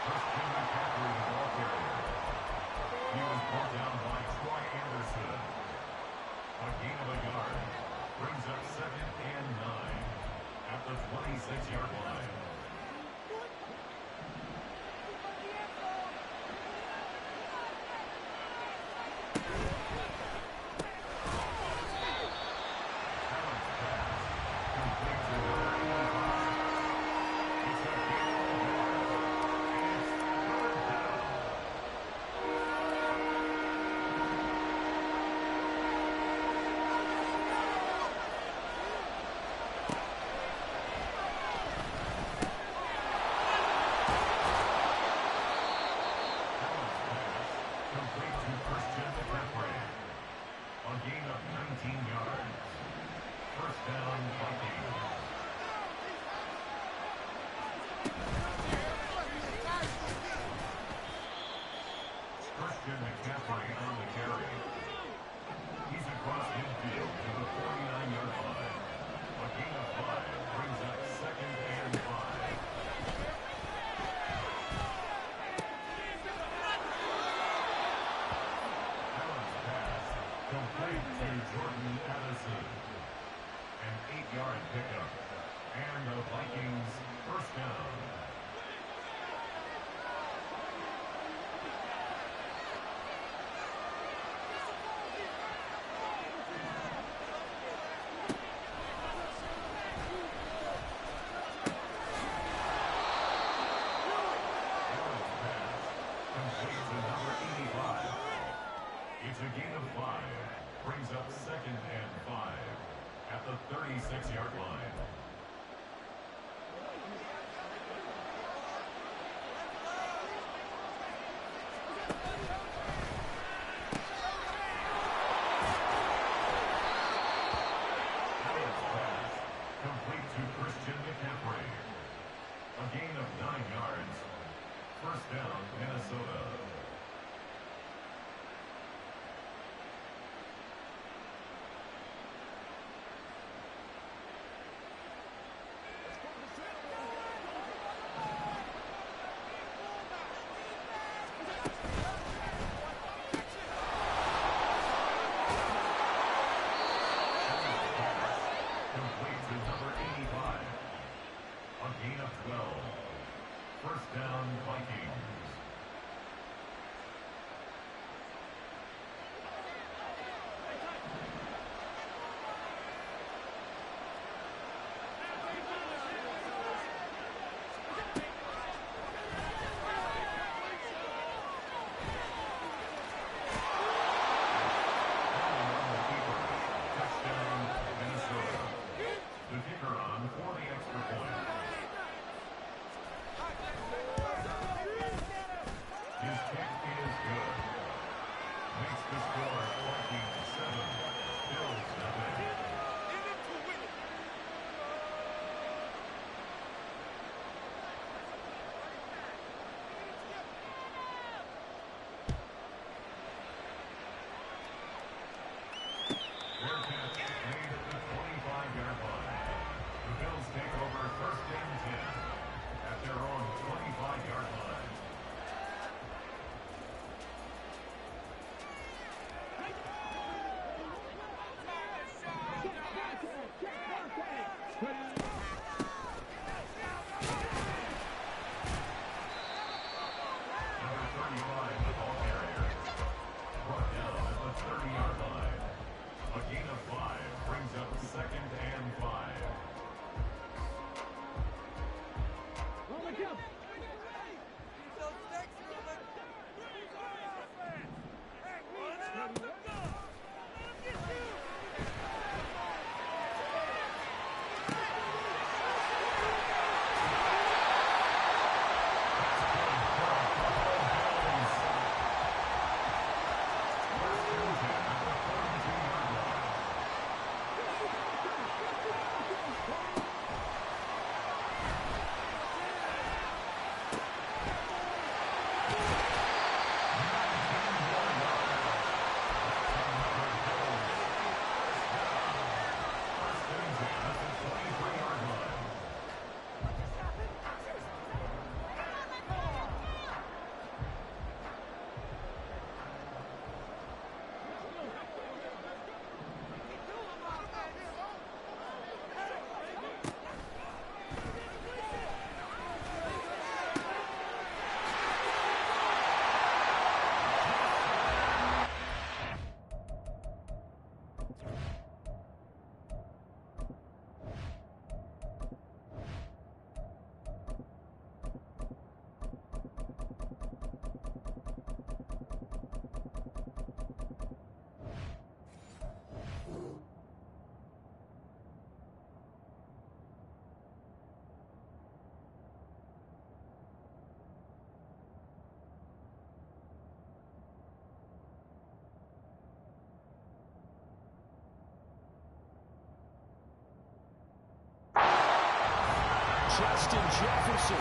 Christian McCaffrey, the ball carrier. He was brought down by Troy Anderson. A gain of a yard. Brings up 2nd and 9 at the 26-yard line. McCaffrey on the carry. He's across midfield to the 49-yard line. A gain of 5 brings up 2nd and 5. Allen's pass complete to Jordan Addison. An 8-yard pickup. And the Vikings first down. It's a gain of 5. Brings up 2nd and 5 at the 36-yard line. Allen's pass complete to Christian McCaffrey. A gain of 9 yards. First down, Minnesota. Gain of 12. First down, Vikings. Touchdown, Minnesota. The kicker on for the extra point. Justin Jefferson,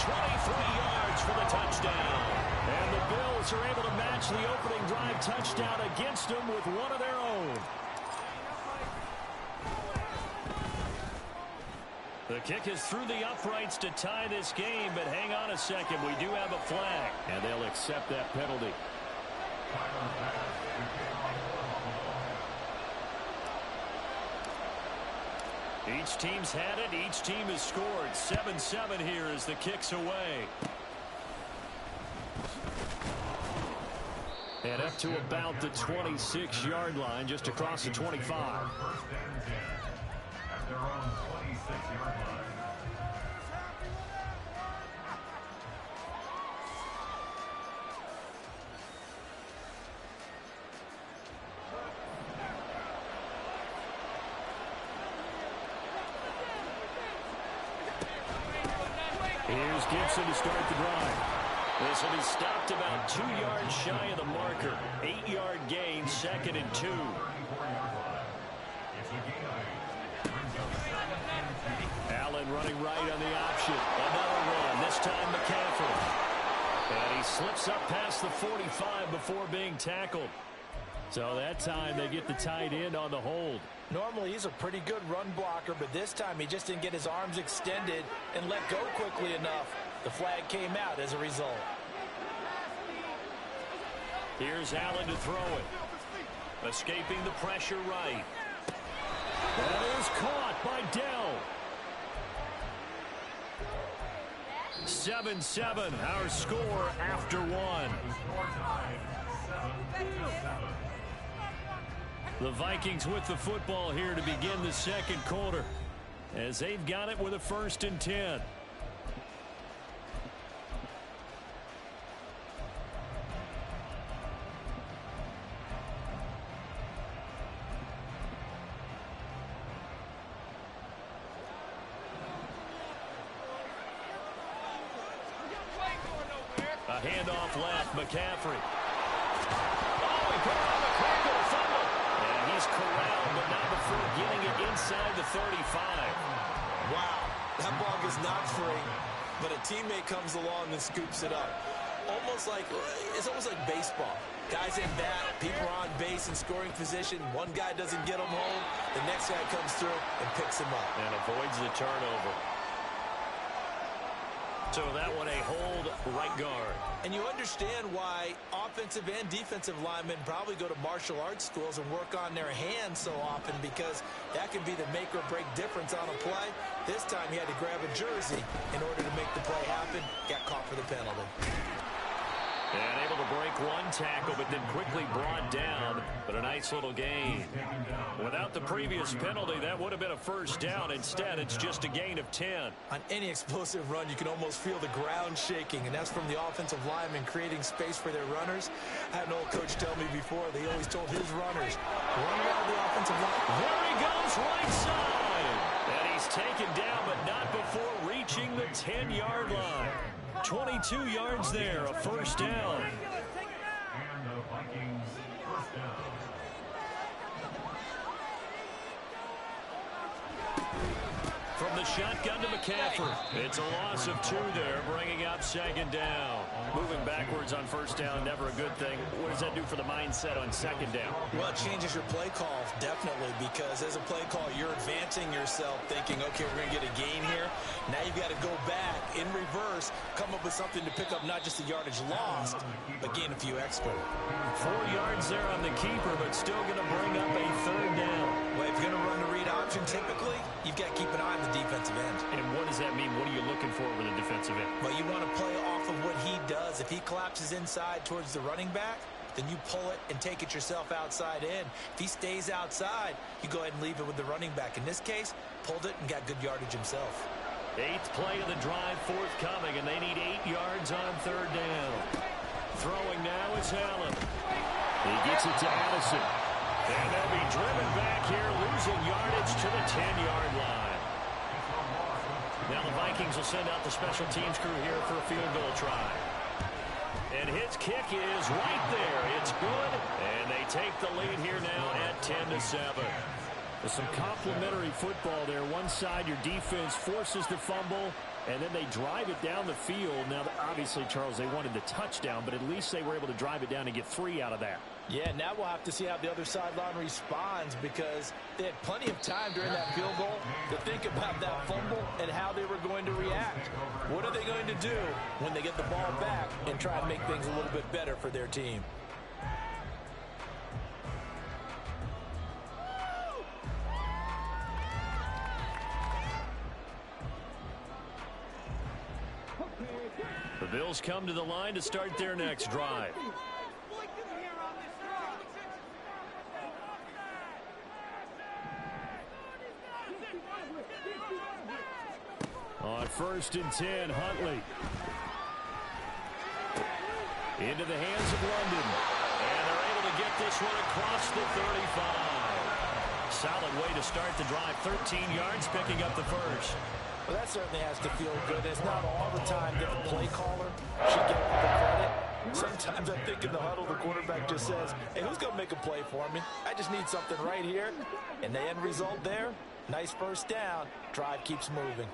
23 yards for the touchdown. And the Bills are able to match the opening drive touchdown against them with one of their own. The kick is through the uprights to tie this game, but hang on a second. We do have a flag, and they'll accept that penalty. Each team's had it. Each team has scored. 7-7 here as the kick's away. And up to about the 26-yard line, just across the 25. At their own 26-yard line. Here's Gibson to start the drive. This will be stopped about 2 yards shy of the marker. 8-yard gain, 2nd and 2. Allen running right on the option. Another run, this time McCaffrey. And he slips up past the 45 before being tackled. So that time they get the tight end on the hold. Normally he's a pretty good run blocker, but this time he just didn't get his arms extended and let go quickly enough. The flag came out as a result. Here's Allen to throw it. Escaping the pressure right. That is caught by Dell. 7-7, our score after one. The Vikings with the football here to begin the second quarter, as they've got it with a 1st and 10. A handoff left, McCaffrey. Oh, he put it on the crack of the fumble. And he's corralled, but not before getting it inside the 35. Wow, that ball is not free, but a teammate comes along and scoops it up. It's almost like baseball. Guys in bat, people are on base in scoring position. One guy doesn't get him home. The next guy comes through and picks him up. And avoids the turnover. So that one a hold right guard. And you understand why offensive and defensive linemen probably go to martial arts schools and work on their hands so often, because that can be the make or break difference on a play. This time he had to grab a jersey in order to make the play happen. Got caught for the penalty. And able to break one tackle, but then quickly brought down. But a nice little gain. Without the previous penalty, that would have been a 1st down. Instead, it's just a gain of 10. On any explosive run, you can almost feel the ground shaking, and that's from the offensive linemen creating space for their runners. I had an old coach tell me before, they always told his runners, run around the offensive line. There he goes, right side. And he's taken down, but not before reaching the 10-yard line. 22 yards there, a 1st down. And the Vikings 1st down. From the shotgun to McCaffrey. It's a loss of 2 there, bringing up 2nd down. Moving backwards on 1st down, never a good thing. What does that do for the mindset on 2nd down? Well, it changes your play call, definitely, because as a play call, you're advancing yourself, thinking, okay, we're going to get a gain here. Now you've got to go back in reverse, come up with something to pick up not just the yardage lost, but gain a few extra. 4 yards there on the keeper, but still going to bring up a 3rd down. Well, if you're going to run the read option, typically, you've got to keep an eye on the defensive end. And what does that mean? What are you looking for with a defensive end? Well, you want to play off of what he does. If he collapses inside towards the running back, then you pull it and take it yourself outside in. If he stays outside, you go ahead and leave it with the running back. In this case, pulled it and got good yardage himself. 8th play of the drive forthcoming, and they need 8 yards on 3rd down. Throwing now is Allen. He gets it to Addison. And they'll be driven back here, losing yardage to the 10-yard line. Now the Vikings will send out the special teams crew here for a field goal try. And his kick is right there. It's good, and they take the lead here now at 10-7. There's some complimentary football there. One side, your defense forces the fumble, and then they drive it down the field. Now, obviously, Charles, they wanted the touchdown, but at least they were able to drive it down and get 3 out of that. Yeah, now we'll have to see how the other sideline responds, because they had plenty of time during that field goal to think about that fumble and how they were going to react. What are they going to do when they get the ball back and try and make things a little bit better for their team? The Bills come to the line to start their next drive. On 1st and 10, Huntley. Into the hands of London. And they're able to get this one across the 35. Solid way to start the drive. 13 yards, picking up the first. Well, that certainly has to feel good. It's not all the time that the play caller should get all the credit. Sometimes I think in the huddle, the quarterback just says, hey, who's going to make a play for me? I just need something right here. And the end result there, nice first down. Drive keeps moving.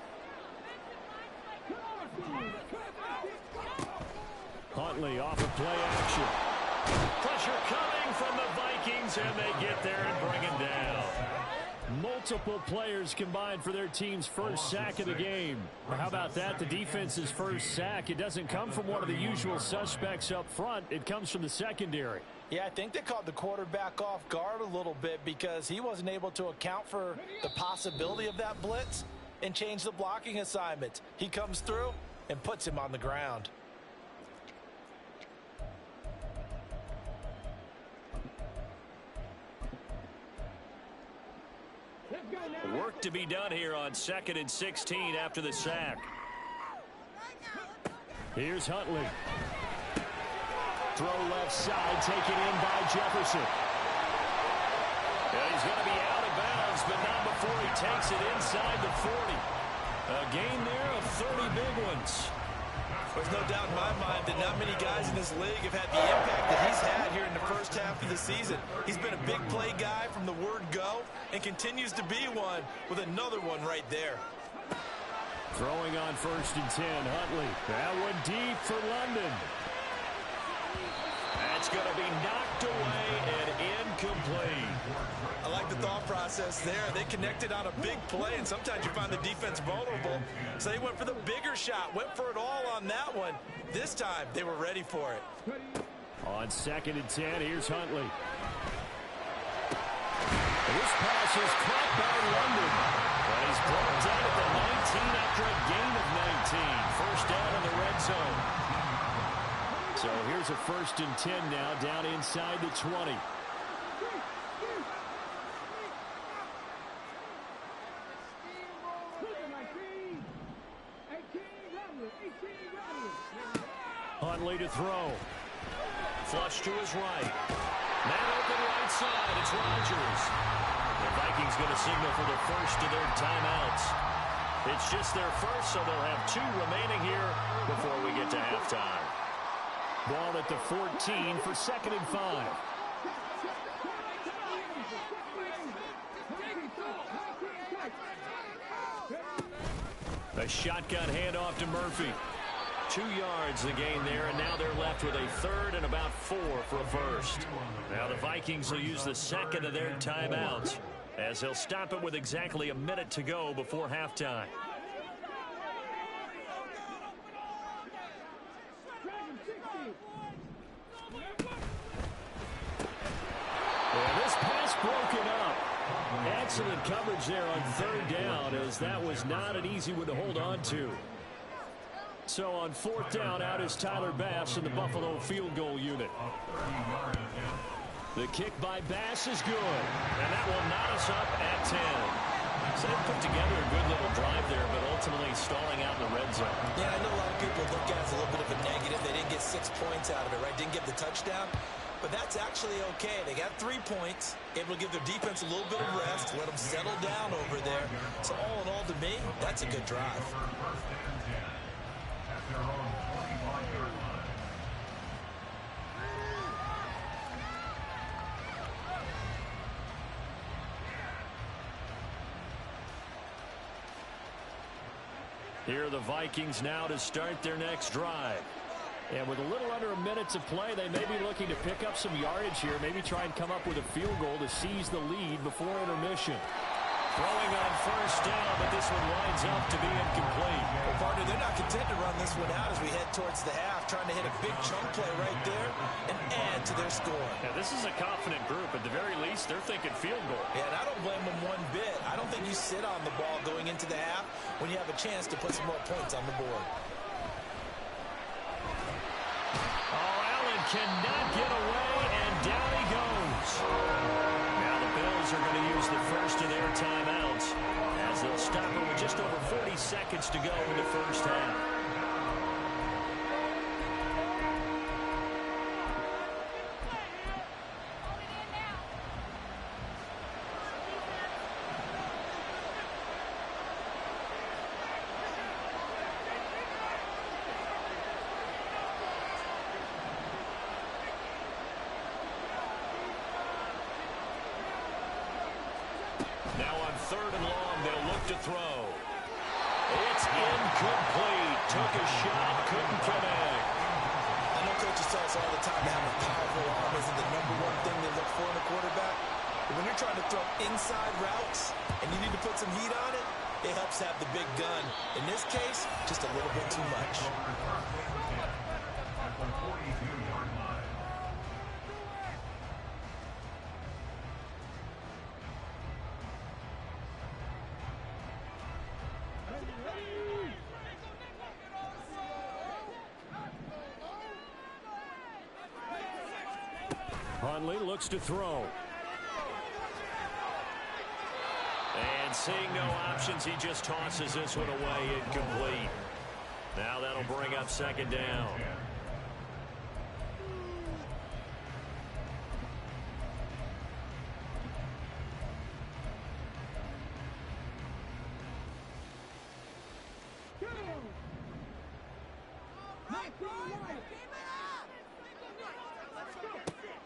Huntley off of play action. Pressure coming from the Vikings, and they get there and bring it down. Multiple players combined for their team's first sack of the game. How about that? The defense's first sack. It doesn't come from one of the usual suspects up front. It comes from the secondary. Yeah, I think they caught the quarterback off guard a little bit because he wasn't able to account for the possibility of that blitz and change the blocking assignment. He comes through and puts him on the ground. Work to be done here on 2nd and 16 after the sack. Here's Huntley. Throw left side, taken in by Jefferson. And he's going to be out of bounds, but not before he takes it inside the 40. A gain there of 30 big ones. There's no doubt in my mind that not many guys in this league have had the impact that he's had here in the first half of the season. He's been a big play guy from the word go and continues to be one with another one right there. Throwing on 1st and 10, Huntley. That one deep for London. That's going to be knocked away and incomplete. I like the thought process there. They connected on a big play, and sometimes you find the defense vulnerable. So they went for the bigger shot, went for it all on that one. This time, they were ready for it. On 2nd and 10, here's Huntley. This pass is caught by London. And he's brought down at the 19 after a gain of 19. First down in the red zone. So here's a 1st and 10 now, down inside the 20. Huntley to throw. Flush to his right. Man open right side. It's Rodgers. The Vikings going to signal for the first of their timeouts. It's just their first, so they'll have 2 remaining here before we get to halftime. Ball at the 14 for 2nd and 5. A shotgun handoff to Murphy. 2 yards the gain there, and now they're left with a 3rd and about 4 for a first. Now the Vikings will use the 2nd of their timeouts as they'll stop it with exactly a minute to go before halftime. And this pass broken up. Excellent coverage there on 3rd down, as that was not an easy one to hold on to. So on 4th down, out is Tyler Bass in the Buffalo field goal unit. The kick by Bass is good, and that will knot us up at 10. So they put together a good little drive there, but ultimately stalling out in the red zone. Yeah, I know a lot of people look at it as a little bit of a negative. They didn't get 6 points out of it, right? Didn't get the touchdown. But that's actually okay. They got 3 points, able to give their defense a little bit of rest, let them settle down over there. So all in all, to me, that's a good drive. Here are the Vikings now to start their next drive. And with a little under a minute to play, they may be looking to pick up some yardage here, maybe try and come up with a field goal to seize the lead before intermission. Throwing on first down, but this one winds up to be incomplete. Well, partner, they're not content to run this one out as we head towards the half, trying to hit a big chunk play right there and add to their score. Yeah, this is a confident group. At the very least, they're thinking field goal. Yeah, and I don't blame them one bit. I don't think you sit on the ball going into the half when you have a chance to put some more points on the board. Cannot get away, and down he goes. Now the Bills are going to use the first of their timeouts as they'll stop it with just over 40 seconds to go in the first half. Now on third and long, they'll look to throw. It's incomplete. Took a shot, couldn't connect. I know coaches tell us all the time that having a powerful arm isn't the #1 thing they look for in a quarterback. But when you're trying to throw inside routes and you need to put some heat on it, it helps have the big gun. In this case, just a little bit too much. At the 42-yard line. Huntley looks to throw. And seeing no options, he just tosses this one away, incomplete. Now that'll bring up second down.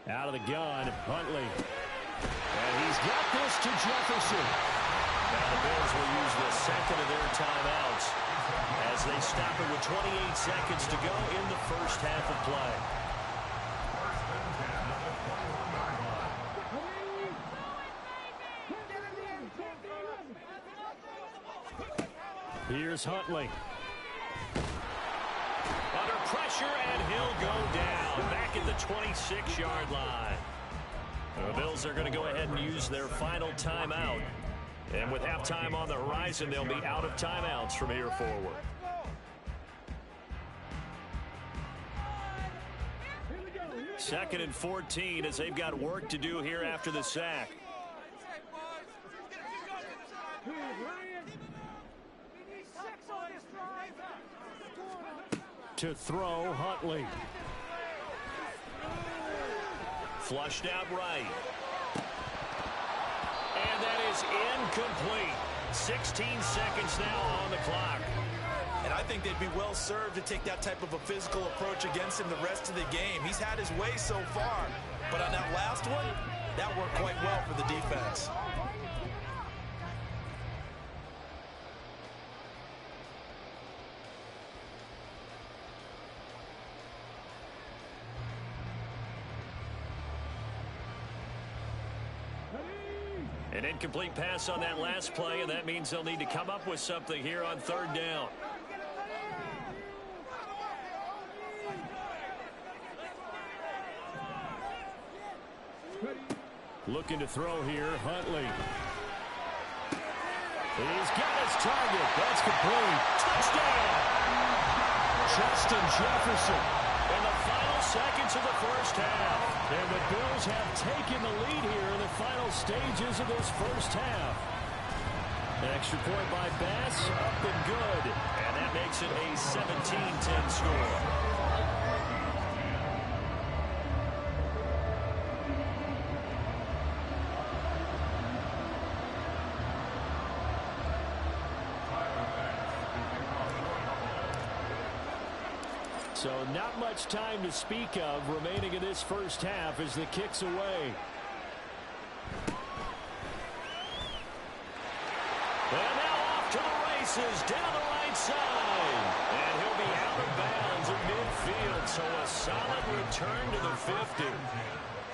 Out of the gun, Huntley. And he's got this to Jefferson. Now the Bills will use the second of their timeouts as they stop it with 28 seconds to go in the first half of play. Here's Huntley. Under pressure, and he'll go down back at the 26-yard line. The Bills are going to go ahead and use their final timeout. And with halftime on the horizon, they'll be out of timeouts from here forward. Second and 14 as they've got work to do here after the sack. To throw, Huntley. Flushed out right. And that is incomplete. 16 seconds now on the clock. And I think they'd be well served to take that type of a physical approach against him the rest of the game. He's had his way so far. But on that last one, that worked quite well for the defense. An incomplete pass on that last play, and that means they'll need to come up with something here on third down. Looking to throw here, Huntley. He's got his target. That's complete. Touchdown! Justin Jefferson. In the final seconds of the first half. And the Bills have taken the lead here in the final stages of this first half. An extra point by Bass, up and good. And that makes it a 17-10 score. So not much time to speak of remaining in this first half as the kick's away. And now off to the races down the right side. So a solid return to the 50.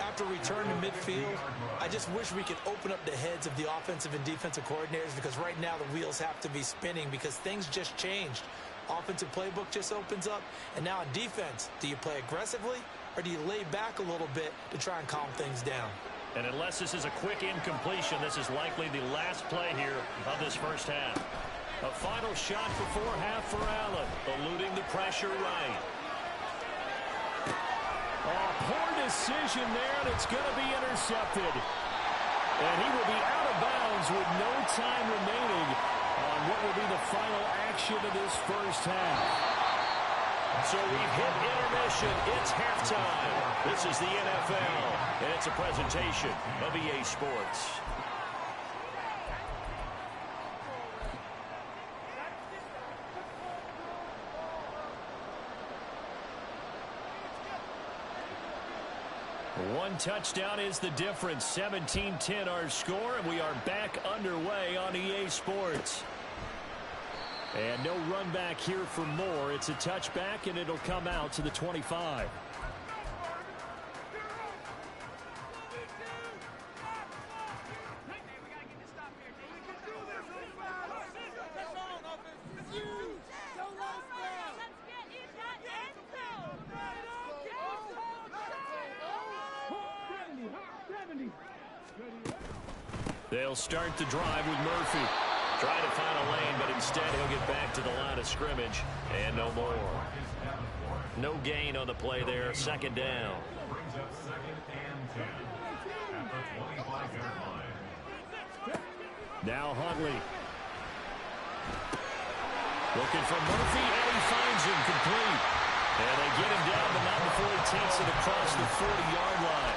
After return to midfield, I just wish we could open up the heads of the offensive and defensive coordinators, because right now the wheels have to be spinning because things just changed. Offensive playbook just opens up, and now on defense, do you play aggressively or do you lay back a little bit to try and calm things down? And unless this is a quick incompletion, this is likely the last play here of this first half. A final shot before half for Allen, eluding the pressure right. Oh, poor decision there, and it's going to be intercepted. And he will be out of bounds with no time remaining on what will be the final action of this first half. So we've hit intermission. It's halftime. This is the NFL, and it's a presentation of EA Sports. One touchdown is the difference. 17-10 our score, and we are back underway on EA Sports. And no run back here for more. It's a touchback, and it'll come out to the 25. They'll start the drive with Murphy. Trying to find a lane, but instead he'll get back to the line of scrimmage. And no more. No gain on the play there. Second down. Brings up 2nd and 10 at the 25-yard line. Now Huntley. Looking for Murphy, and he finds him complete. And they get him down, but not before he takes it across the 40-yard line.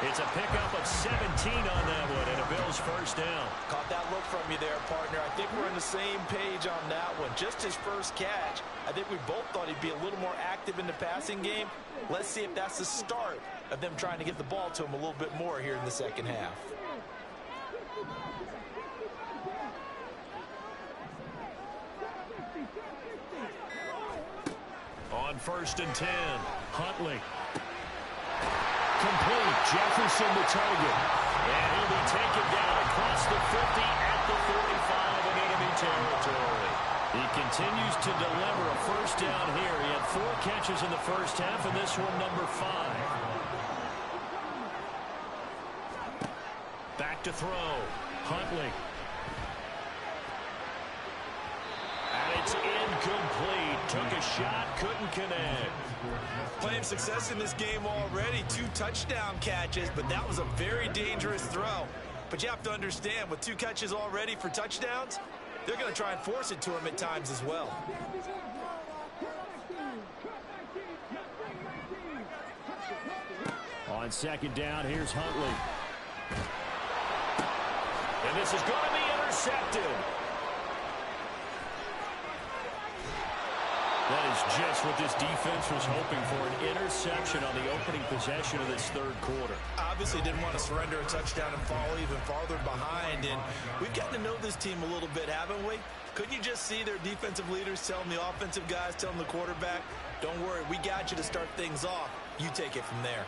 It's a pickup of 17 on that one, and a Bills first down. Caught that look from you there, partner. I think we're on the same page on that one. Just his first catch. I think we both thought he'd be a little more active in the passing game. Let's see if that's the start of them trying to get the ball to him a little bit more here in the second half. On 1st and 10, Huntley. Complete. Jefferson the target. And he'll be taken down across the 50 at the 45 in enemy territory. He continues to deliver a first down here. He had 4 catches in the first half, and this one number 5. Back to throw. Huntley. And it's incomplete. Took a shot, couldn't connect. Playing success in this game already. 2 touchdown catches, but that was a very dangerous throw. But you have to understand, with 2 catches already for touchdowns, they're going to try and force it to him at times as well. On 2nd down, here's Huntley. And this is going to be intercepted. That is just what this defense was hoping for, an interception on the opening possession of this 3rd quarter. Obviously didn't want to surrender a touchdown and fall even farther behind, and we've gotten to know this team a little bit, haven't we? Couldn't you just see their defensive leaders telling the offensive guys, telling the quarterback, don't worry, we got you to start things off. You take it from there.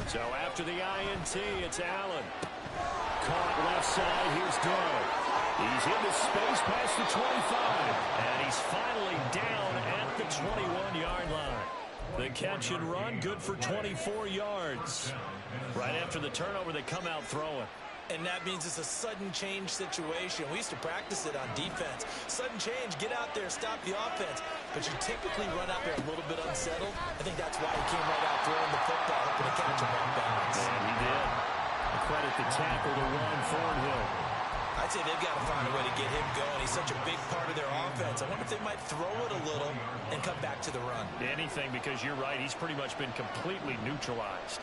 So after the INT, it's Allen. Caught left side, here's Doe. He's into space past the 25, and he's finally down at the 21-yard line. The catch and run, good for 24 yards. Right after the turnover, they come out throwing. And that means it's a sudden change situation. We used to practice it on defense. Sudden change, get out there, stop the offense. But you typically run out there a little bit unsettled. I think that's why he came right out throwing the football, hoping to catch him on balance. And he did. Credit the tackle to Ron Thornhill. I'd say they've got to find a way to get him going. He's such a big part of their offense. I wonder if they might throw it a little and come back to the run. Anything, because you're right. He's pretty much been completely neutralized.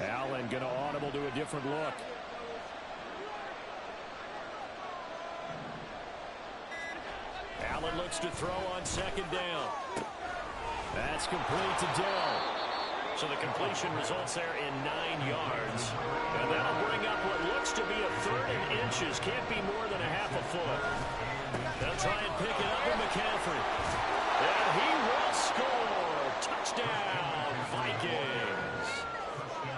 Allen going to audible to a different look. Allen looks to throw on 2nd down. That's complete to Dell. So the completion results there in 9 yards. And that'll bring up what looks to be a 3rd and inches. Can't be more than a half a foot. They'll try and pick it up with McCaffrey. And he will score. Touchdown, Vikings.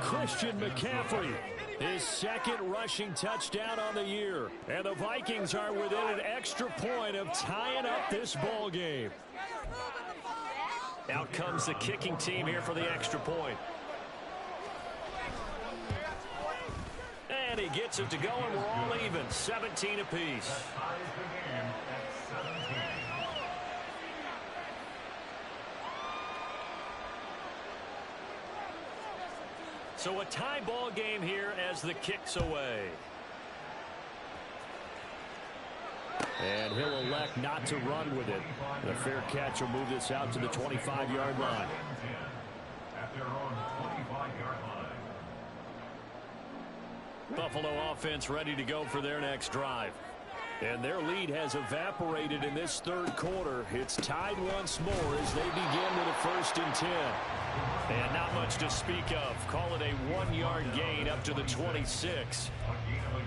Christian McCaffrey, his second rushing touchdown on the year. And the Vikings are within an extra point of tying up this ball game. Out comes the kicking team here for the extra point. And he gets it to go, and we're all even, 17 apiece. So a tie ball game here as the kick's away. And he'll elect not to run with it. And a fair catch will move this out to the 25-yard line. At their own 25-yard line. Buffalo offense ready to go for their next drive. And their lead has evaporated in this third quarter. It's tied once more as they begin with a 1st and 10. And not much to speak of. Call it a 1-yard gain up to the 26.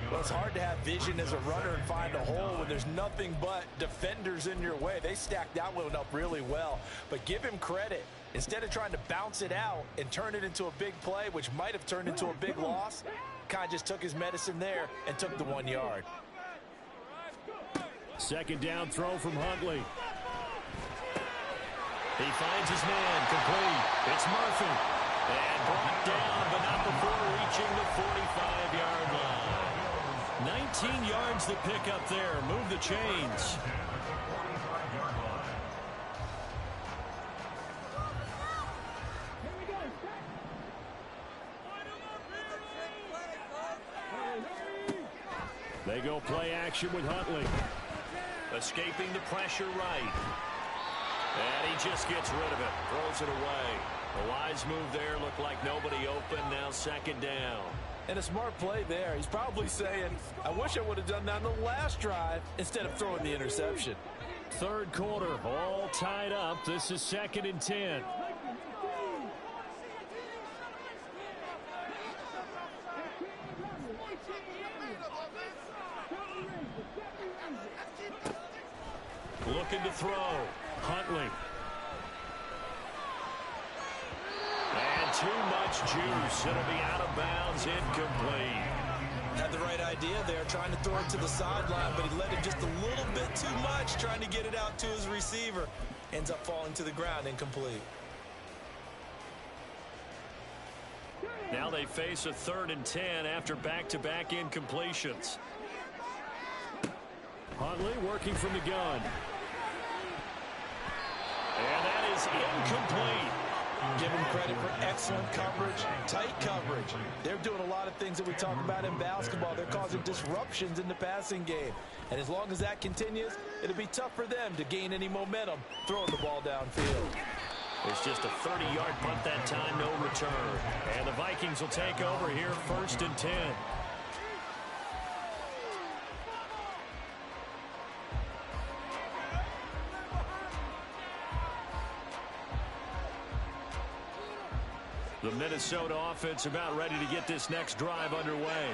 Well, it's hard to have vision as a runner and find a hole when there's nothing but defenders in your way. They stacked that one up really well. But give him credit. Instead of trying to bounce it out and turn it into a big play, which might have turned into a big loss, kind of just took his medicine there and took the 1 yard. Second down throw from Huntley. He finds his man, complete. It's Murphy. And brought down, but not before reaching the 45-yard line. 19 yards to pick up there. Move the chains. They go play action with Huntley. Escaping the pressure right. And he just gets rid of it. Throws it away. A wise move there. Looked like nobody open. Now 2nd down. And a smart play there. He's probably saying, I wish I would have done that on the last drive instead of throwing the interception. Third quarter, all tied up. This is 2nd and 10. Looking to throw. Huntley. And too much juice. It'll be out of bounds, incomplete. Had the right idea there, trying to throw it to the sideline, but he let it just a little bit too much, trying to get it out to his receiver. Ends up falling to the ground, incomplete. Now they face a 3rd and 10 after back-to-back incompletions. Huntley working from the gun. And that is incomplete. Give him credit for excellent coverage, tight coverage. They're doing a lot of things that we talk about in basketball. They're causing disruptions in the passing game. And as long as that continues, it'll be tough for them to gain any momentum throwing the ball downfield. It's just a 30-yard punt that time, no return. And the Vikings will take over here, 1st and 10. The Minnesota offense about ready to get this next drive underway.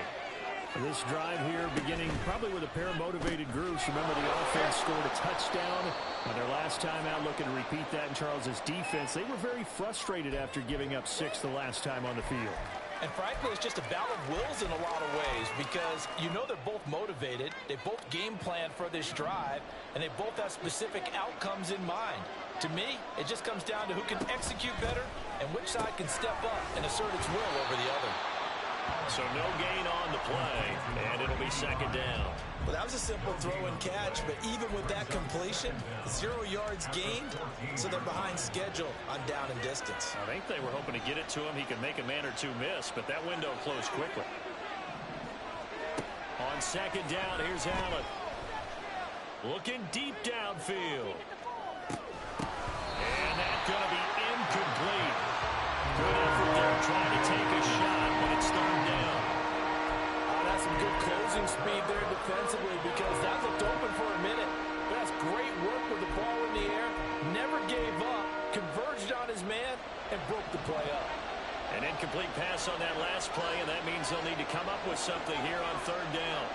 This drive here beginning probably with a pair of motivated groups. Remember, the offense scored a touchdown on their last time out. Looking to repeat that in Charles's defense. They were very frustrated after giving up 6 the last time on the field. And frankly, it's just a battle of wills in a lot of ways because you know they're both motivated. They both game plan for this drive, and they both have specific outcomes in mind. To me, it just comes down to who can execute better and which side can step up and assert its will over the other. So no gain on the play, and it'll be 2nd down. Well, that was a simple throw and catch, but even with that completion, 0 yards gained, so they're behind schedule on down and distance. I think they were hoping to get it to him. He could make a man or two miss, but that window closed quickly. On 2nd down, here's Allen. Looking deep downfield. And that's going to be incomplete. Good effort there trying to take a shot, but it's 3rd down. That's some good closing speed there defensively because that looked open for a minute. But that's great work with the ball in the air. Never gave up, converged on his man, and broke the play up. An incomplete pass on that last play, and that means they'll need to come up with something here on 3rd down.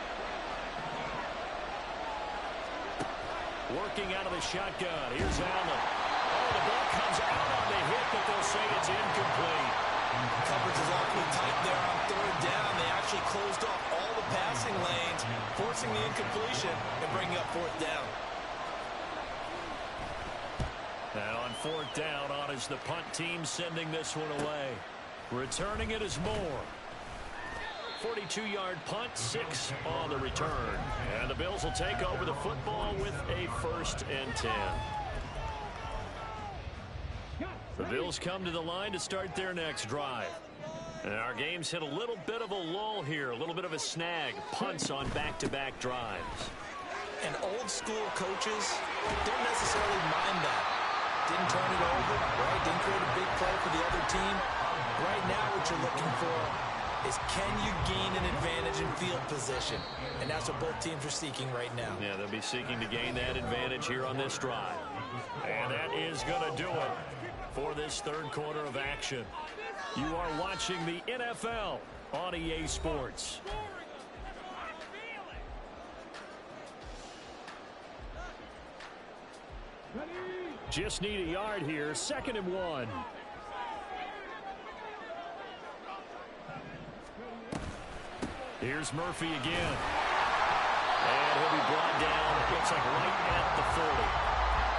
Working out of the shotgun. Here's Allen. Oh, the ball comes out on the hit, but they'll say it's incomplete. Coverage is awfully tight there on third down. They actually closed off all the passing lanes, forcing the incompletion and bringing up fourth down. And on fourth down, on is the punt team sending this one away. Returning it is Moore. 42-yard punt, 6 on the return. And the Bills will take over the football with a 1st and 10. The Bills come to the line to start their next drive. And our game's hit a little bit of a lull here, a little bit of a snag. Punts on back-to-back drives. And old-school coaches don't necessarily mind that. Didn't turn it over, right? Didn't create a big play for the other team. Right now what you're looking for is can you gain an advantage in field position? And that's what both teams are seeking right now. Yeah, they'll be seeking to gain that advantage here on this drive. And that is going to do it for this third quarter of action. You are watching the NFL on EA Sports. Just need a yard here, 2nd and 1. Here's Murphy again. And he'll be brought down, looks like right at the 40.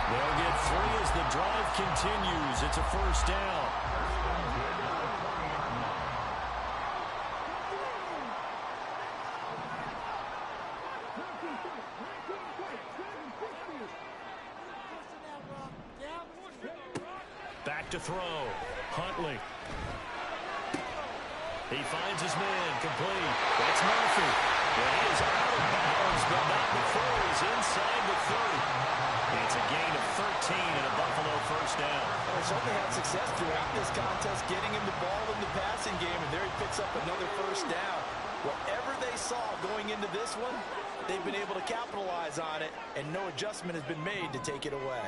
They'll get 3 as the drive continues. It's a 1st down. Back to throw. Huntley. He finds his man, complete. That's Murphy. And he is out of bounds, but not before he's inside the 30. It's a gain of 13 and a Buffalo 1st down. Well, certainly had success throughout this contest, getting him the ball in the passing game, and there he picks up another 1st down. Whatever they saw going into this one, they've been able to capitalize on it, and no adjustment has been made to take it away.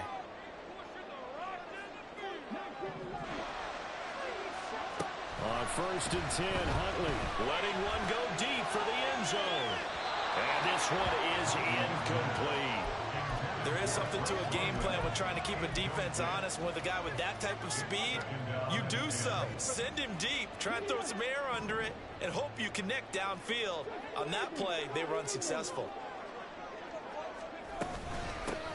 On 1st and 10, Huntley letting one go deep for the end zone. And this one is incomplete. There is something to a game plan with trying to keep a defense honest. With a guy with that type of speed, you do so. Send him deep, try and throw some air under it, and hope you connect downfield. On that play, they were unsuccessful.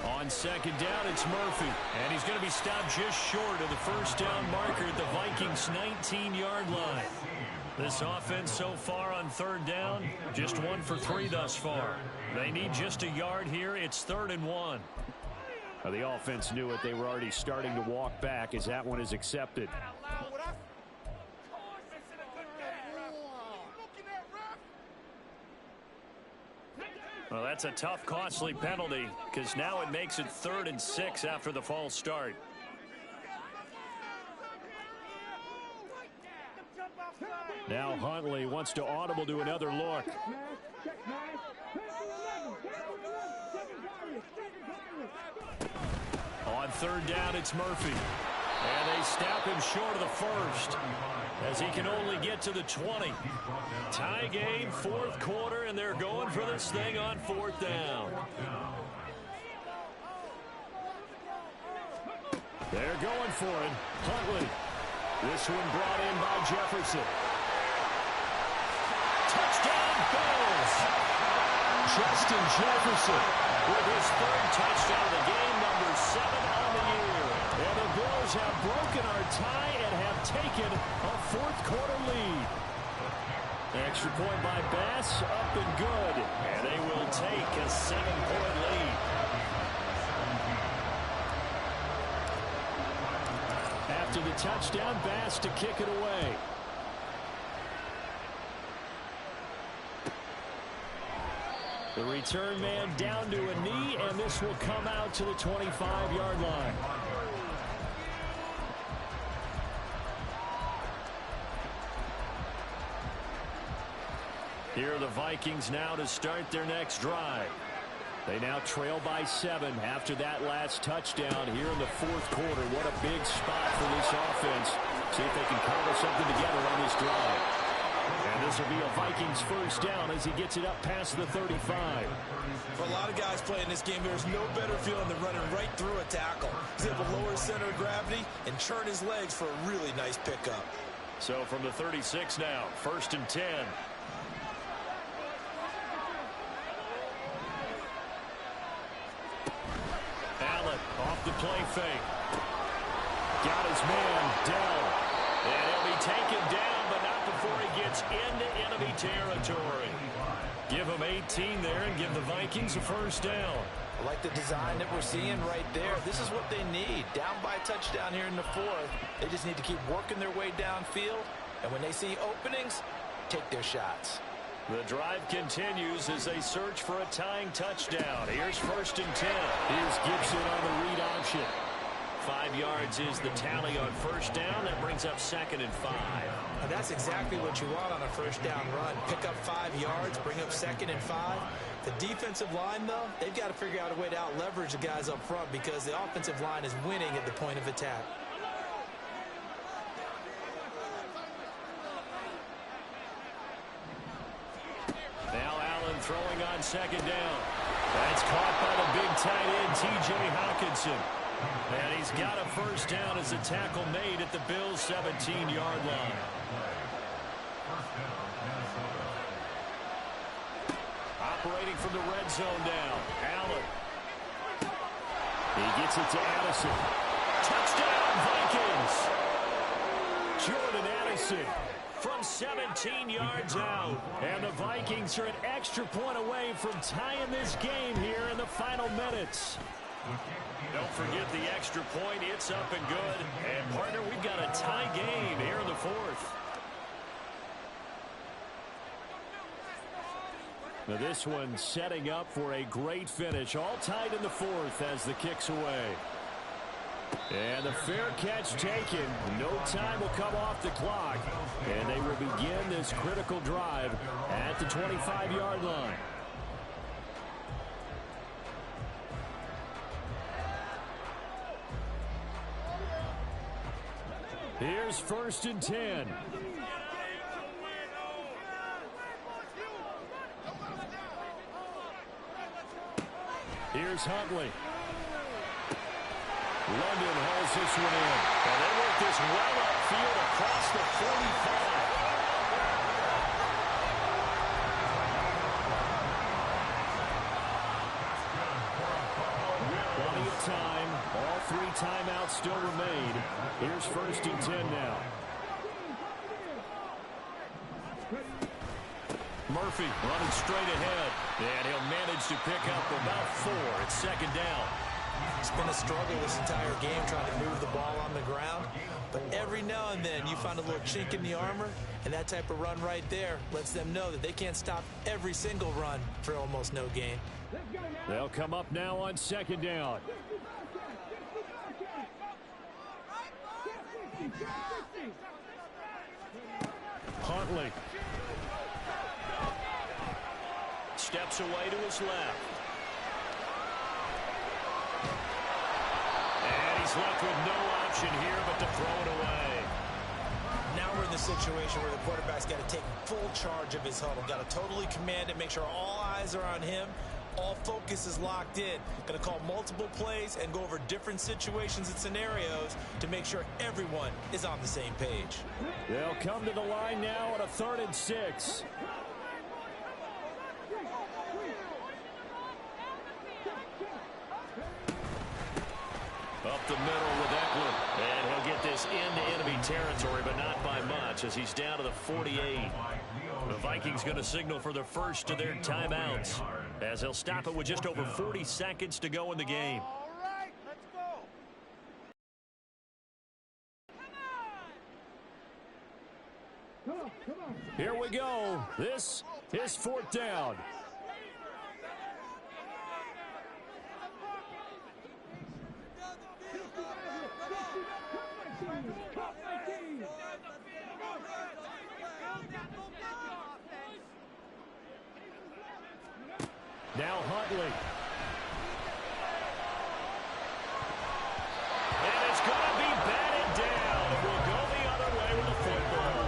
On 2nd down, it's Murphy. And he's going to be stopped just short of the 1st down marker at the Vikings' 19-yard line. This offense so far on 3rd down, just 1 for 3 thus far. They need just a yard here. It's 3rd and 1. The offense knew it. They were already starting to walk back as that one is accepted. Well, that's a tough, costly penalty because now it makes it 3rd and 6 after the false start. Now Huntley wants to audible to another look. On 3rd down, it's Murphy. And they snap him short of the 1st as he can only get to the 20. Tie game, 4th quarter, and they're going for this thing on 4th down. They're going for it. Huntley. This one brought in by Jefferson. Touchdown, Bills! Justin Jefferson with his 3rd touchdown of the game, number 7 on the year. And the Bills have broken our tie and have taken a 4th quarter lead. Extra point by Bass, up and good. And they will take a 7-point lead. After the touchdown, Bass to kick it away. The return man down to a knee, and this will come out to the 25-yard line. Here are the Vikings now to start their next drive. They now trail by 7 after that last touchdown here in the 4th quarter. What a big spot for this offense. See if they can cobble something together on this drive. And This will be a Vikings first down as he gets it up past the 35. For a lot of guys playing this game, there's no better feeling than running right through a tackle. He's able to lower his center of gravity and churn his legs for a really nice pickup. So from the 36 now, 1st and 10. Allen off the play fake. Got his man, Dell. And he'll be taken down, but not before he gets into enemy territory. Give him 18 there and give the Vikings a first down. I like the design that we're seeing right there. This is what they need. Down by a touchdown here in the 4th. They just need to keep working their way downfield. And when they see openings, take their shots. The drive continues as they search for a tying touchdown. Here's 1st and 10. Here's Gibson on the read option. 5 yards is the tally on first down. That brings up 2nd and 5. And that's exactly what you want on a first down run. Pick up 5 yards, bring up 2nd and 5. The defensive line, though, they've got to figure out a way to out-leverage the guys up front because the offensive line is winning at the point of attack. Now Allen throwing on 2nd down. That's caught by the big tight end, T.J. Hockenson. And he's got a first down as a tackle made at the Bills' 17-yard line. Operating from the red zone now, Allen. He gets it to Addison. Touchdown, Vikings! Jordan Addison from 17 yards out. And the Vikings are an extra point away from tying this game here in the final minutes. Don't forget the extra point. It's up and good. And, partner, we've got a tie game here in the 4th. Now this one setting up for a great finish. All tied in the 4th as the kick's away. And the fair catch taken. No time will come off the clock. And they will begin this critical drive at the 25-yard line. Here's 1st and 10. Here's Huntley. London hauls this one in. And they work this well upfield across the 45. Plenty of time. All 3 timeouts still remain. Here's 1st and 10 now. Murphy running straight ahead. And he'll manage to pick up about 4. It's 2nd down. It's been a struggle this entire game trying to move the ball on the ground. But every now and then you find a little chink in the armor, and that type of run right there lets them know that they can't stop every single run for almost no gain. They'll come up now on 2nd down. Huntley. Steps away to his left. And he's left with no option here but to throw it away. Now we're in the situation where the quarterback's got to take full charge of his huddle. Got to totally command it, make sure all eyes are on him. All focus is locked in. Going to call multiple plays and go over different situations and scenarios to make sure everyone is on the same page. They'll come to the line now at a 3rd and 6. Up the middle with Eckler. And he'll get this into enemy territory, but not by much as he's down to the 48. The Vikings going to signal for the first of their timeouts as they'll stop it with just over 40 seconds to go in the game. All right, let's go. Here we go. This is 4th down. Now Huntley. And it's going to be batted down. It will go the other way with the football.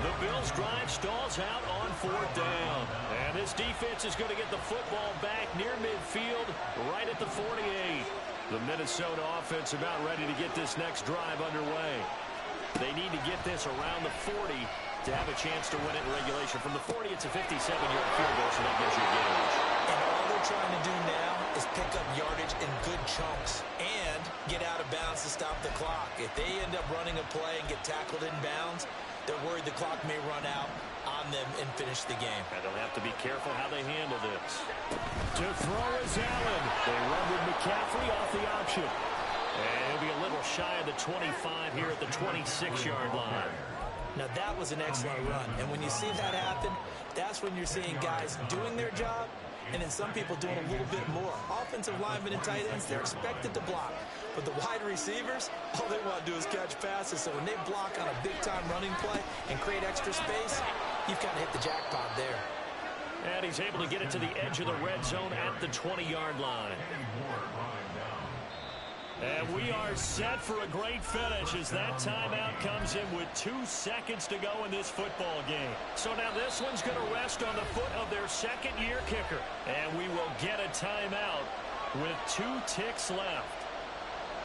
The Bills drive stalls out on 4th down. And this defense is going to get the football back near midfield, right at the 48. The Minnesota offense about ready to get this next drive underway. They need to get this around the 40 to have a chance to win it in regulation. From the 40, it's a 57-yard field goal, so that gives you a gauge. And all they're trying to do now is pick up yardage in good chunks and get out of bounds to stop the clock. If they end up running a play and get tackled in bounds, they're worried the clock may run out on them and finish the game. And they'll have to be careful how they handle this. To throw is Allen. They run with McCaffrey off the option. And he'll be a little shy of the 25 here at the 26-yard line. Now, that was an excellent run. And when you see that happen, that's when you're seeing guys doing their job and then some people doing a little bit more. Offensive linemen and tight ends, they're expected to block. But the wide receivers, all they want to do is catch passes. So when they block on a big-time running play and create extra space, you've kind of hit the jackpot there. And he's able to get it to the edge of the red zone at the 20-yard line. And we are set for a great finish as that timeout comes in with 2 seconds to go in this football game. So now this one's going to rest on the foot of their second-year kicker. And we will get a timeout with 2 ticks left.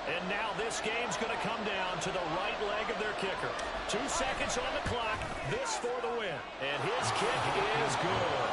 And now this game's going to come down to the right leg of their kicker. 2 seconds on the clock. This for the win. And his kick is good.